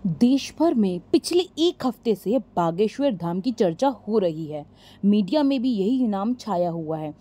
देश भर में पिछले एक हफ्ते से बागेश्वर धाम की चर्चा हो रही है। मीडिया में भी यही नाम छाया हुआ है।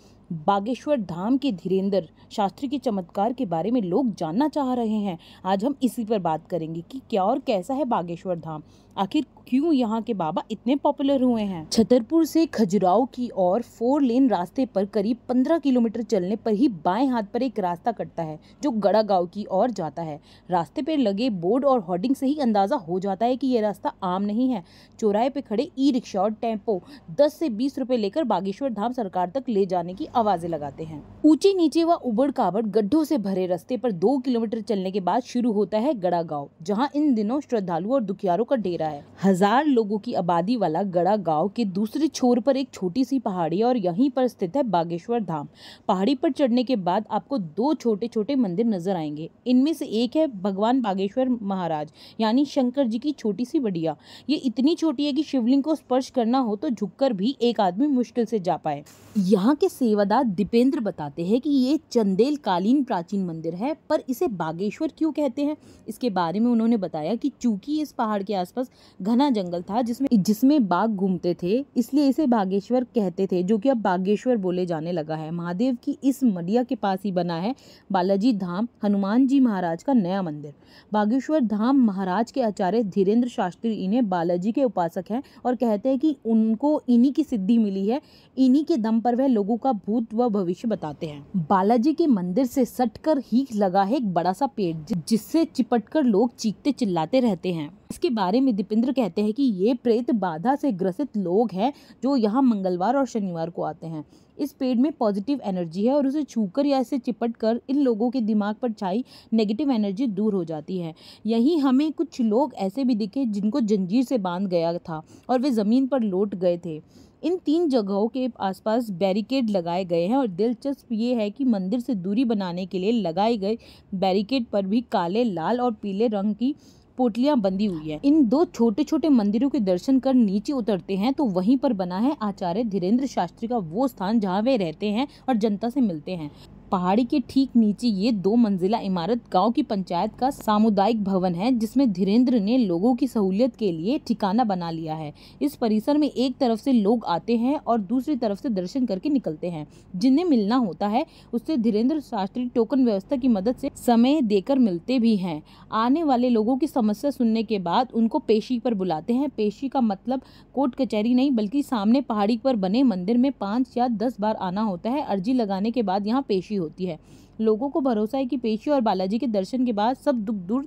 बागेश्वर धाम के धीरेंद्र शास्त्री के चमत्कार के बारे में लोग जानना चाह रहे हैं। आज हम इसी पर बात करेंगे कि क्या और कैसा है बागेश्वर धाम, आखिर क्यों यहाँ के बाबा इतने पॉपुलर हुए हैं। छतरपुर से खजुराहो की ओर 4 लेन रास्ते पर करीब 15 किलोमीटर चलने पर ही बाएं हाथ पर एक रास्ता कटता है जो गड़ा गांव की ओर जाता है। रास्ते पर लगे बोर्ड और होर्डिंग से ही अंदाजा हो जाता है कि यह रास्ता आम नहीं है। चौराहे पे खड़े ई रिक्शा और टेम्पो 10 से 20 रुपए लेकर बागेश्वर धाम सरकार तक ले जाने की आवाजें लगाते हैं। ऊंचे नीचे व उबड़ खाबड़ गड्ढों से भरे रास्ते पर 2 किलोमीटर चलने के बाद शुरू होता है गड़ा गांव, जहां इन दिनों श्रद्धालुओं और दुखियारों का डेरा है। 1000 लोगों की आबादी वाला गड़ा गांव के दूसरे छोर पर एक छोटी सी पहाड़ी और यहीं पर स्थित है बागेश्वर धाम। पहाड़ी पर चढ़ने के बाद आपको 2 छोटे छोटे मंदिर नजर आएंगे। इनमें से एक है भगवान बागेश्वर महाराज यानी शंकर जी की छोटी सी बड़िया। ये इतनी छोटी है कि शिवलिंग को स्पर्श करना हो तो झुककर भी एक आदमी मुश्किल से जा पाए। यहाँ के सेवादार दीपेंद्र बताते हैं कि ये चंदेल कालीन प्राचीन मंदिर है, पर इसे बागेश्वर क्यों कहते हैं, इसके बारे में उन्होंने बताया कि चूंकि इस पहाड़ के आसपास घना जंगल था जिसमें बाघ घूमते थे, इसलिए इसे बागेश्वर कहते थे, जो कि अब बागेश्वर बोले जाने लगा है। महादेव की इस मडिया के पास ही बना है बालाजी धाम हनुमान जी महाराज का नया मंदिर। बागेश्वर धाम महाराज के आचार्य धीरेंद्र शास्त्री इन्हें बालाजी के उपासक हैं और कहते हैं कि उनको इन्हीं की सिद्धि मिली है। इन्हीं के दम पर वह लोगों का भूत व भविष्य बताते हैं। बालाजी के मंदिर से सटकर ही लगा है एक बड़ा सा पेड़, जिससे चिपटकर लोग चीखते चिल्लाते रहते हैं। इसके बारे में दीपेंद्र कहते हैं कि ये प्रेत बाधा से ग्रसित लोग हैं जो यहाँ मंगलवार और शनिवार को आते हैं। इस पेड़ में पॉजिटिव एनर्जी है और उसे छूकर या इसे चिपट कर इन लोगों के दिमाग पर छाई नेगेटिव एनर्जी दूर हो जाती है। यहीं हमें कुछ लोग ऐसे भी दिखे जिनको जंजीर से बांध गया था और वे जमीन पर लौट गए थे। इन 3 जगहों के आसपास बैरिकेड लगाए गए हैं और दिलचस्प ये है कि मंदिर से दूरी बनाने के लिए लगाए गए बैरिकेड पर भी काले, लाल और पीले रंग की पोटलियां बंधी हुई है। इन 2 छोटे छोटे मंदिरों के दर्शन कर नीचे उतरते हैं तो वहीं पर बना है आचार्य धीरेंद्र शास्त्री का वो स्थान जहां वे रहते हैं और जनता से मिलते हैं। पहाड़ी के ठीक नीचे ये 2 मंजिला इमारत गांव की पंचायत का सामुदायिक भवन है, जिसमें धीरेंद्र ने लोगों की सहूलियत के लिए ठिकाना बना लिया है। इस परिसर में एक तरफ से लोग आते हैं और दूसरी तरफ से दर्शन करके निकलते हैं। जिन्हें मिलना होता है उससे धीरेंद्र शास्त्री टोकन व्यवस्था की मदद से समय देकर मिलते भी हैं। आने वाले लोगों की समस्या सुनने के बाद उनको पेशी पर बुलाते हैं। पेशी का मतलब कोर्ट कचहरी नहीं, बल्कि सामने पहाड़ी पर बने मंदिर में 5 या 10 बार आना होता है। अर्जी लगाने के बाद यहाँ पेशी होती है। लोगों को भरोसा है कि पेशी और बालाजी के दर्शन के बाद सब दुख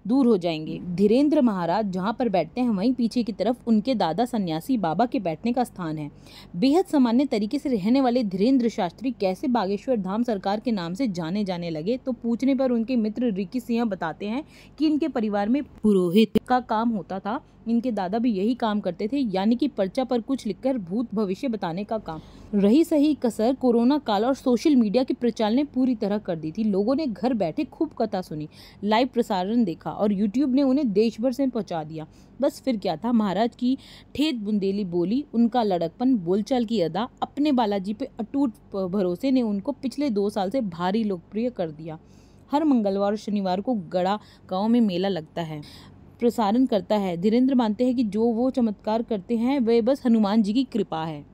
दूर हो जाएंगे। धीरेंद्र महाराज जहाँ पर बैठते हैं वहीं पीछे की तरफ उनके दादा सन्यासी बाबा के बैठने का स्थान है। बेहद सामान्य तरीके से रहने वाले धीरेंद्र शास्त्री कैसे बागेश्वर धाम सरकार के नाम से जाने जाने लगे, तो पूछने पर उनके मित्र रिकी सिंह बताते हैं कि इनके परिवार में पुरोहित का काम होता था। इनके दादा भी यही काम करते थे, यानी कि पर्चा पर कुछ लिखकर भूत भविष्य बताने का काम। रही सही कसर कोरोना काल और सोशल मीडिया के प्रचार ने पूरी तरह कर दी थी। लोगों ने घर बैठे खूब कथा सुनी, लाइव प्रसारण देखा और यूट्यूब ने उन्हें देश भर से पहुंचा दिया। बस फिर क्या था, महाराज की ठेठ बुंदेली बोली, उनका लड़कपन, बोलचाल की अदा, अपने बालाजी पे अटूट भरोसे ने उनको पिछले 2 साल से भारी लोकप्रिय कर दिया। हर मंगलवार और शनिवार को गड़ा गांव में मेला लगता है, प्रसारण करता है। धीरेंद्र मानते हैं कि जो वो चमत्कार करते हैं वे बस हनुमान जी की कृपा है।